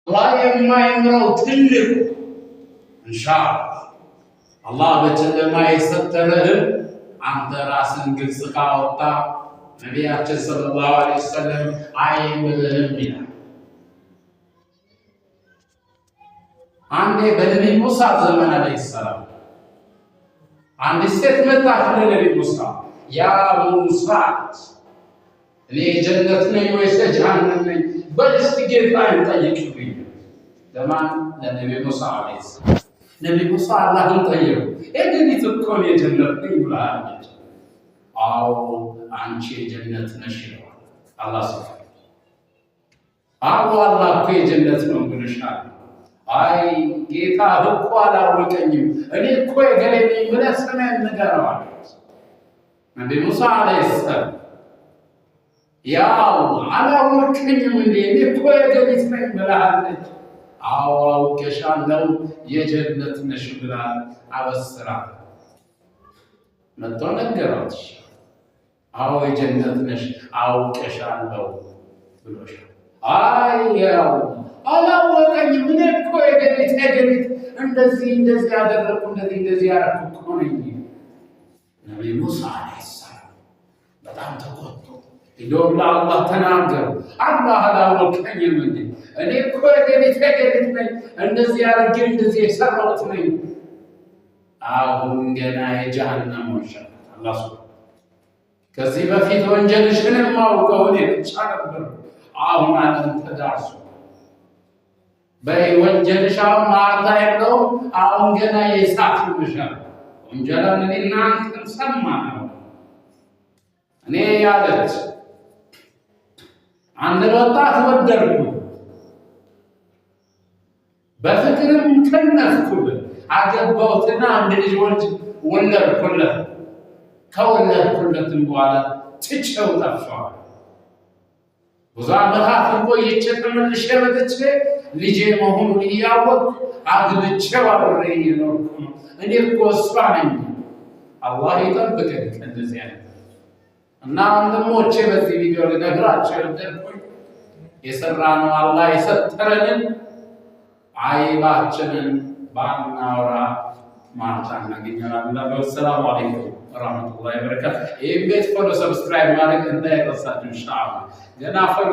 አላህ የማይምረው ትልቅ ኢንሻአላህ አላህ በጨለማ የሰተረህን አንተ ራስን ግልጽ ካወጣ ነቢያችን ሰለላሁ ዐለይሂ ወሰለም አይምርህም ይላል። አንዴ በነቢዩ ሙሳ ዘመን ዐለይሂ ሰላም አንድ ሴት መጣች ለነቢዩ ሙሳ፣ ያ ሙሳ እኔ ጀነት ነኝ ወይስ ጀሃነም ነኝ? በል እስቲ ጌታዬን ጠይቅልኝ። ለማን? ለነቢዩ ሙሳ ዐለይሂ ሰላም። ነቢዩ ሙሳ አላህን ጠየቁ። እንግዲህ እኮ እኔ ጀነት ነኝ ብለሃለች። አዎ አንቺ የጀነት ነሽ ይለዋል አላህ ሱብሓነሁ። አዎ አላህ እኮ የጀነት ነው ብለሻል። አይ ጌታ እኮ አላወቀኝም፣ እኔ እኮ የገሌ ነኝ ብለህ ስምህን ንገረው አሉት። ነቢዩ ሙሳ ዐለይሂ ሰላም ያ አላህ አላወቀኝም እንዴ? እኔ እኮ የገሊት ነኝ ብለሃለች። አዎ አውቄሻለሁ፣ የጀነት ነሽ ብላ አበስራት። መጥቶ ነገራት። አዎ የጀነት ነሽ አውቄሻለሁ ብሎሻል። አይ ያው አላወቀኝም፣ እኔ እኮ የገሊት እንደዚህ ያደረኩ እንደዚህ ያደረኩ እኮ ነኝ። ነቢዩ ሙሳ ዐለይሂ ሰላም በጣም ተቆጡ። እንደውም ለአላህ ተናገሩ፣ አላህ አላወቀኝም እንዴ? እኔ እኮ የገሊት ነኝ፣ እንደዚህ አድርጌ እንደዚህ የሰራሁት ነኝ። አሁን ገና የጀሃነም ወንጀል አላህ ከዚህ በፊት ወንጀልሽን የማውቀው እኔ ብቻ ነበር። አሁን ዓለም ተዳርሶ በወንጀልሽ ማርታ የለውም። አሁን ገና የእሳት ይመሻል። ወንጀልን እኔ እናንተም ሰማነው። እኔ ያለች አንድ ወጣት ወደድኩ፣ በፍቅርም ከነፍኩት፣ አገባሁትና አንድ ልጅ ወለድኩለት። ከወለድኩለትም በኋላ ትቼው ጠፋሁ። ብዙ ዓመታት ቆይቼ ተመልሼ መጥቼ ልጄ መሆኑን እያወቅሁ አግብቼው አብሬ እየኖርኩ ነው። እኔ እኮ እሷ ነኝ። አላህ ይጠብቀን ከእንደዚህ አይነት እና ወንድሞቼ፣ በዚህ ቪዲዮ ልነግራቸው የወደድኩኝ የሰራነው አላህ የሰጠረንን አይባችንን ባናወራ ማታ እናገኛለን። ሰላም አለይኩም ወራህመቱላሂ ወበረካቱ። ይህን ቤት ፎሎ ሰብስክራይብ ማድረግ እንዳይረሳችሁ ኢንሻአላህ። ገና ፎሎ